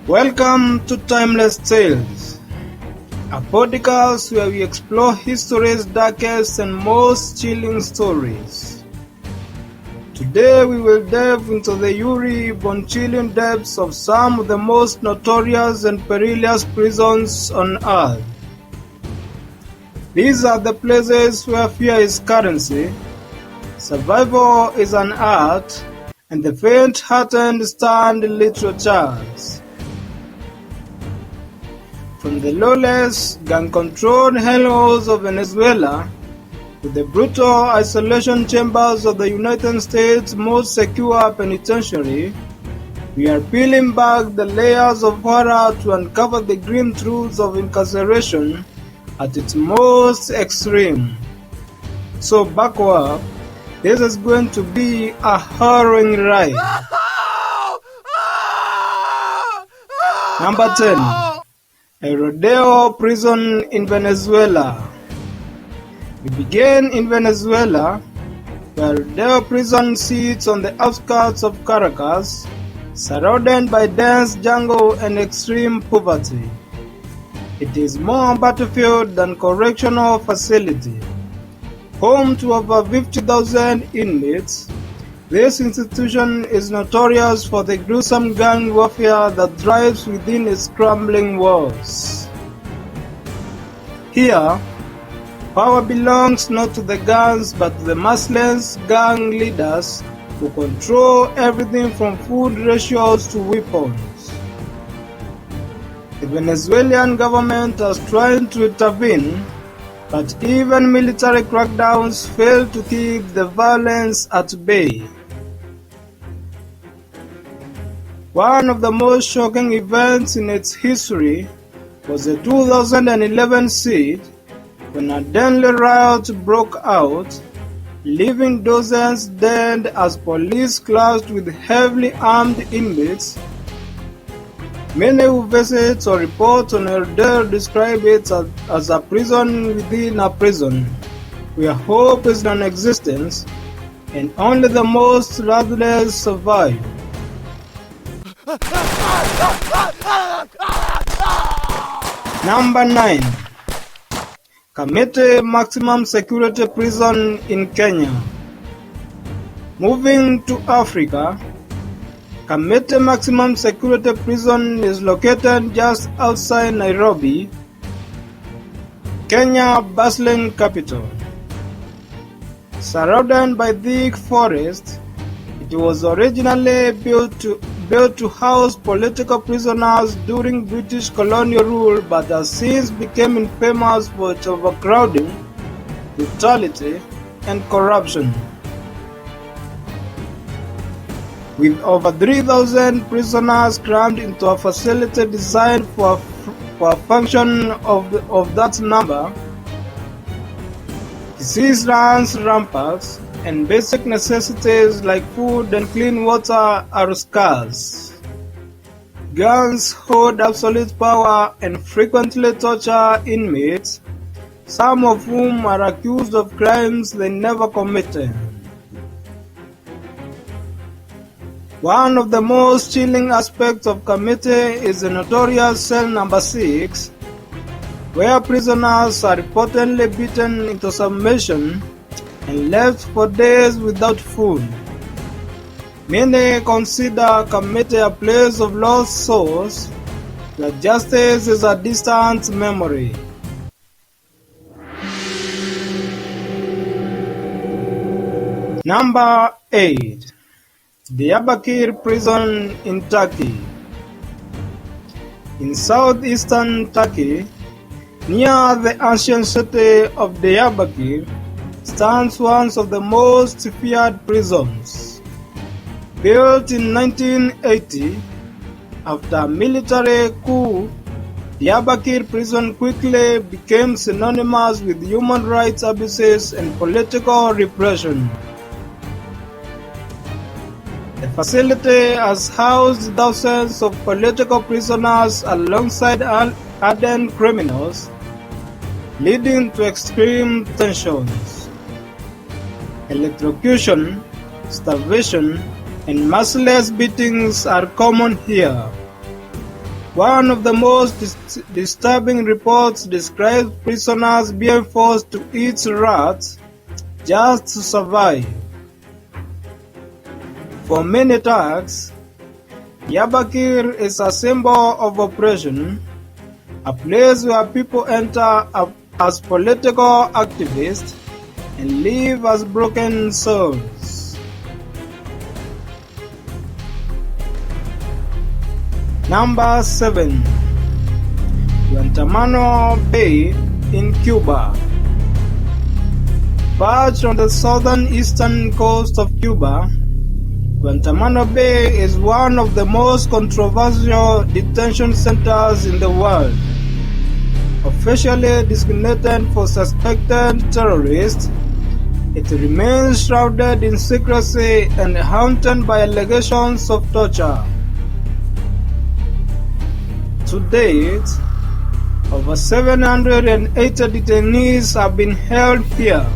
Welcome to Timeless Tales, a podcast where we explore history's darkest and most chilling stories. Today we will delve into the eerie, bone-chilling depths of some of the most notorious and perilous prisons on earth. These are the places where fear is currency, survival is an art, and the faint-hearted stand literatures. From the lawless, gang-controlled hellholes of Venezuela to the brutal isolation chambers of the United States' most secure penitentiary, we are peeling back the layers of horror to uncover the grim truths of incarceration at its most extreme. So buckle up, this is going to be a harrowing ride. Number 10. A Rodeo prison in Venezuela. We begin in Venezuela, where Rodeo prison sits on the outskirts of Caracas, surrounded by dense jungle and extreme poverty. It is more battlefield than correctional facility. Home to over 50,000 inmates, this institution is notorious for the gruesome gang warfare that thrives within its crumbling walls. Here, power belongs not to the gangs but to the merciless gang leaders who control everything from food ratios to weapons. The Venezuelan government has tried to intervene, but even military crackdowns fail to keep the violence at bay. One of the most shocking events in its history was the 2011 siege, when a deadly riot broke out, leaving dozens dead as police clashed with heavily armed inmates. Many who visit or report on Rodeo describe it as a prison within a prison, where hope is non-existent and only the most ruthless survive. Number 9. Kamete Maximum Security Prison in Kenya. Moving to Africa, Kamete Maximum Security Prison is located just outside Nairobi, Kenya's bustling capital. Surrounded by thick forest, it was originally built to house political prisoners during British colonial rule, but has since become infamous for its overcrowding, brutality, and corruption. With over 3,000 prisoners crammed into a facility designed for a function of that number, disease runs rampant, and basic necessities like food and clean water are scarce. Gangs hold absolute power and frequently torture inmates, some of whom are accused of crimes they never committed. One of the most chilling aspects of Kamete is the notorious cell number 6, where prisoners are reportedly beaten into submission and left for days without food. Many consider Kamete a place of lost souls, where justice is a distant memory. Number 8. Diyarbakir Prison in Turkey. In southeastern Turkey, near the ancient city of Diyarbakir, stands one of the most feared prisons. Built in 1980, after a military coup, Diyarbakir prison quickly became synonymous with human rights abuses and political repression. The facility has housed thousands of political prisoners alongside hardened criminals, leading to extreme tensions. Electrocution, starvation, and merciless beatings are common here. One of the most disturbing reports describes prisoners being forced to eat rats just to survive. For many Turks, Diyarbakir is a symbol of oppression, a place where people enter as political activists and live as broken souls. Number 7. Guantanamo Bay in Cuba. Perched on the southern eastern coast of Cuba, Guantanamo Bay is one of the most controversial detention centers in the world. Officially designated for suspected terrorists, it remains shrouded in secrecy and haunted by allegations of torture. To date, over 780 detainees have been held here,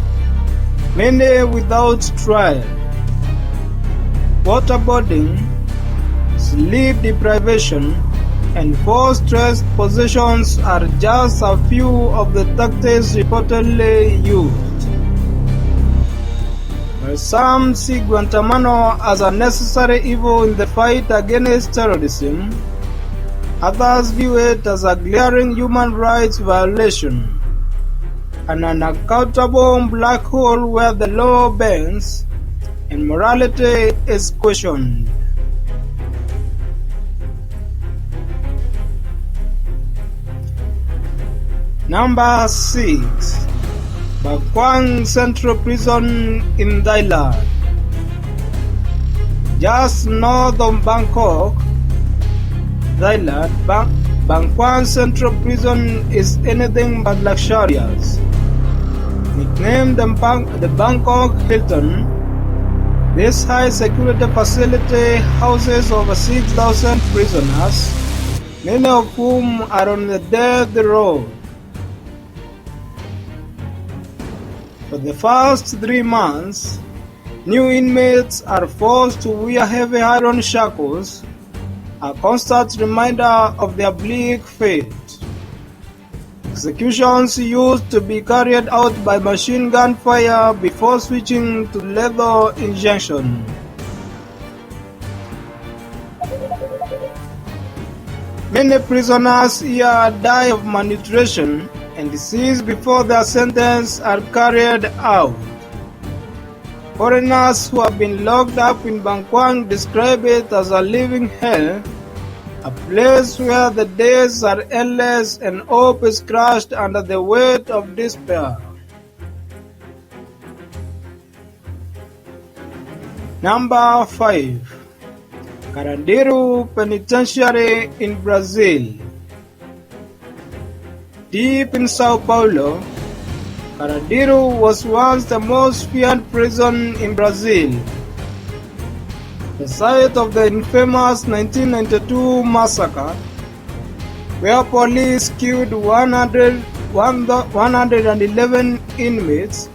many without trial. Waterboarding, sleep deprivation, and forced stress positions are just a few of the tactics reportedly used. While some see Guantanamo as a necessary evil in the fight against terrorism, others view it as a glaring human rights violation, an unaccountable black hole where the law bends and morality is questioned. Number 6. Bangkwang Central Prison in Thailand. Just north of Bangkok, Thailand, Bangkwang Central Prison is anything but luxurious. Nicknamed the Bangkok Hilton, this high-security facility houses over 6,000 prisoners, many of whom are on the death row. For the first 3 months, new inmates are forced to wear heavy iron shackles, a constant reminder of their bleak fate. Executions used to be carried out by machine gun fire before switching to lethal injection. Many prisoners here die of malnutrition and disease before their sentence are carried out. Foreigners who have been locked up in Bangkwang describe it as a living hell, a place where the days are endless and hope is crushed under the weight of despair. Number 5. Carandiru Penitentiary in Brazil. Deep in Sao Paulo, Carandiru was once the most feared prison in Brazil. The site of the infamous 1992 massacre, where police killed 111 inmates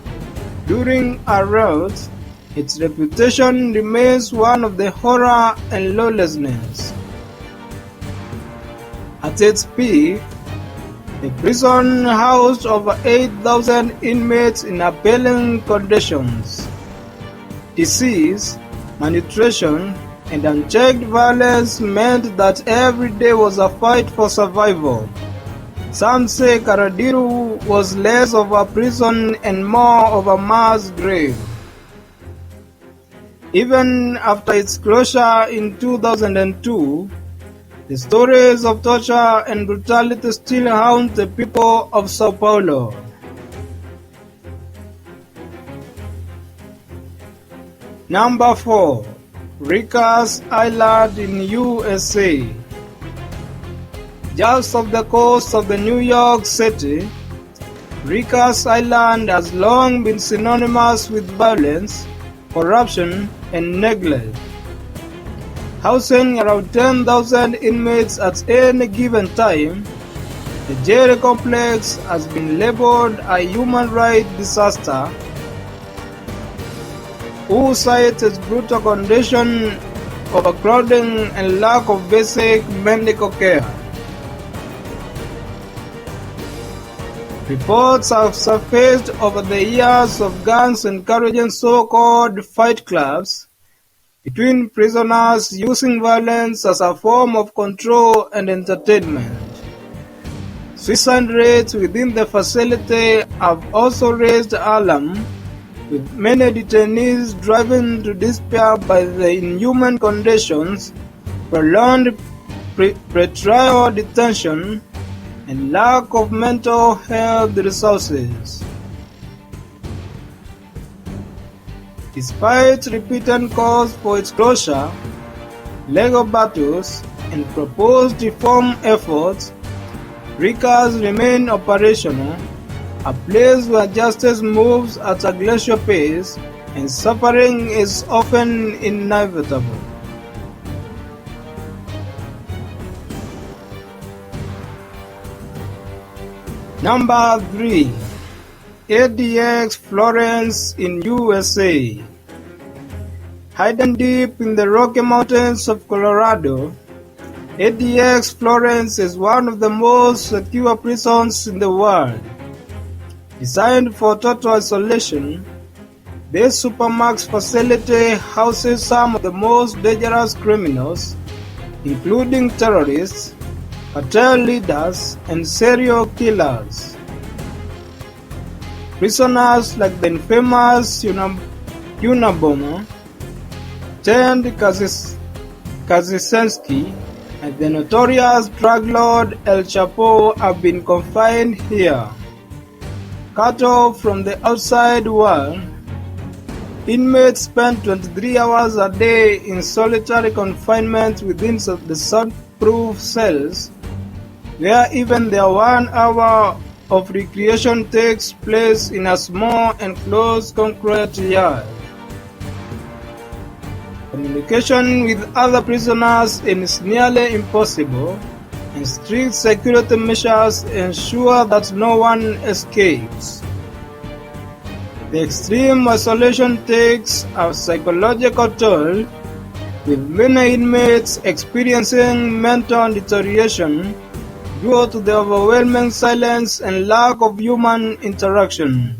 during a raid, its reputation remains one of the horror and lawlessness. At its peak, the prison housed over 8,000 inmates in appalling conditions. Disease, malnutrition, and unchecked violence meant that every day was a fight for survival. Some say Carandiru was less of a prison and more of a mass grave. Even after its closure in 2002, the stories of torture and brutality still haunt the people of Sao Paulo. Number 4. Rikers Island in USA. Just off the coast of the New York City, Rikers Island has long been synonymous with violence, corruption, and neglect. Housing around 10,000 inmates at any given time, the jail complex has been labeled a human rights disaster, who cite its brutal condition, overcrowding, and lack of basic medical care. Reports have surfaced over the years of gangs encouraging so-called fight clubs between prisoners using violence as a form of control and entertainment. Suicide rates within the facility have also raised alarm, with many detainees driven to despair by the inhumane conditions, prolonged pretrial detention, and lack of mental health resources. Despite repeated calls for its closure, legal battles, and proposed reform efforts, Rikers remain operational, a place where justice moves at a glacial pace and suffering is often inevitable. Number 3. ADX Florence in USA. Hidden deep in the Rocky Mountains of Colorado, ADX Florence is one of the most secure prisons in the world. Designed for total isolation, this supermax facility houses some of the most dangerous criminals, including terrorists, cartel leaders, and serial killers. Prisoners like the infamous Unabomber, Ted Kaczynski, and the notorious drug lord El Chapo have been confined here. Cut off from the outside world, inmates spend 23 hours a day in solitary confinement within the soundproof cells, where even their 1 hour of recreation takes place in a small enclosed concrete yard. Communication with other prisoners is nearly impossible, and strict security measures ensure that no one escapes. The extreme isolation takes a psychological toll, with many inmates experiencing mental deterioration due to the overwhelming silence and lack of human interaction.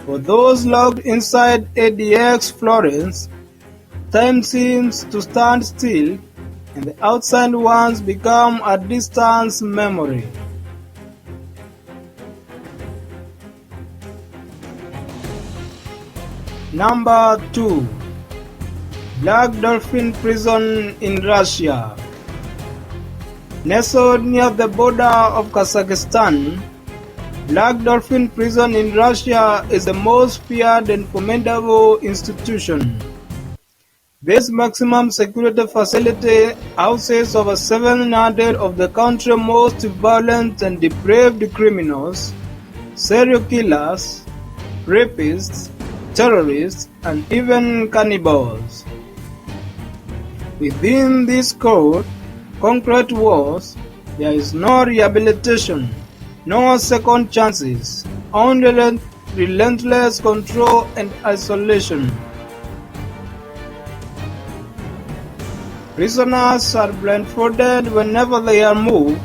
For those locked inside ADX Florence, time seems to stand still, and the outside ones become a distant memory. Number 2. Black Dolphin Prison in Russia. Nestled near the border of Kazakhstan, Black Dolphin Prison in Russia is the most feared and formidable institution. This maximum security facility houses over 700 of the country's most violent and depraved criminals, serial killers, rapists, terrorists, and even cannibals. Within this cold, concrete walls, there is no rehabilitation, no second chances, only relentless control and isolation. Prisoners are blindfolded whenever they are moved,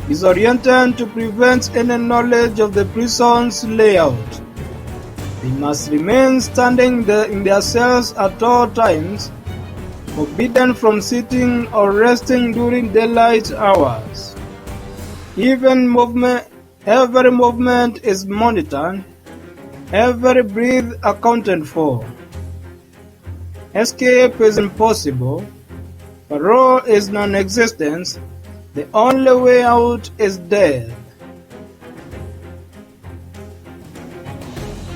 disoriented to prevent any knowledge of the prison's layout. They must remain standing in their cells at all times, forbidden from sitting or resting during daylight hours. Every movement is monitored, every breath accounted for. Escape is impossible. Parole is non-existent. The only way out is death.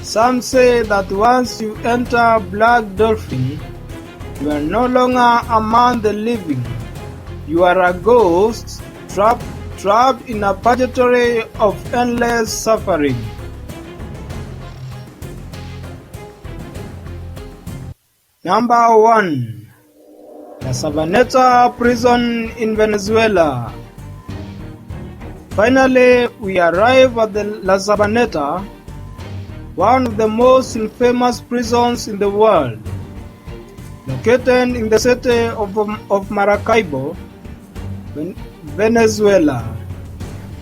Some say that once you enter Black Dolphin, you are no longer among the living. You are a ghost trapped in a purgatory of endless suffering. Number 1. La Sabaneta Prison in Venezuela. Finally, we arrive at the La Sabaneta, one of the most infamous prisons in the world. Located in the city of Maracaibo, Venezuela,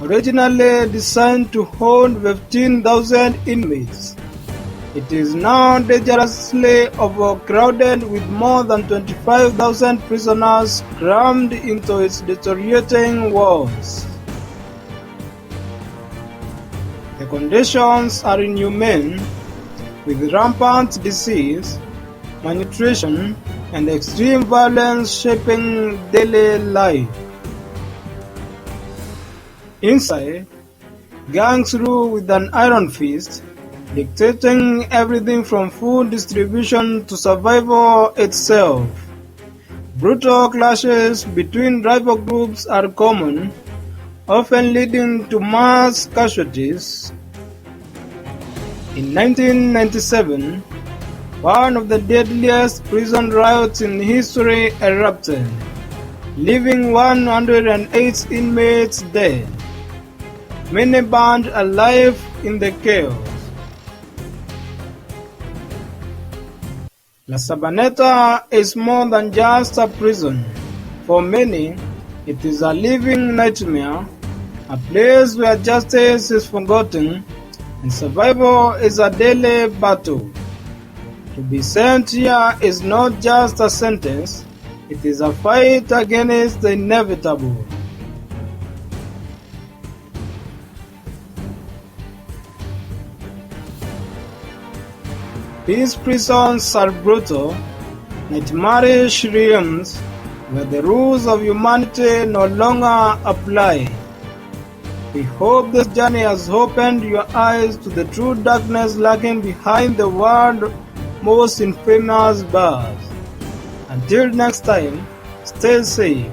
Originally designed to hold 15,000 inmates, it is now dangerously overcrowded with more than 25,000 prisoners crammed into its deteriorating walls. The conditions are inhumane, with rampant disease, malnutrition, and extreme violence shaping daily life. Inside, gangs rule with an iron fist, dictating everything from food distribution to survival itself. Brutal clashes between rival groups are common, often leading to mass casualties. In 1997, one of the deadliest prison riots in history erupted, leaving 108 inmates dead, many burned alive in the chaos. La Sabaneta is more than just a prison. For many, it is a living nightmare, a place where justice is forgotten and survival is a daily battle. To be sent here is not just a sentence, it is a fight against the inevitable. These prisons are brutal, nightmarish realms where the rules of humanity no longer apply. We hope this journey has opened your eyes to the true darkness lurking behind the world's most infamous bars. Until next time, stay safe.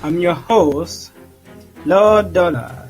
I'm your host, Lord Dollar.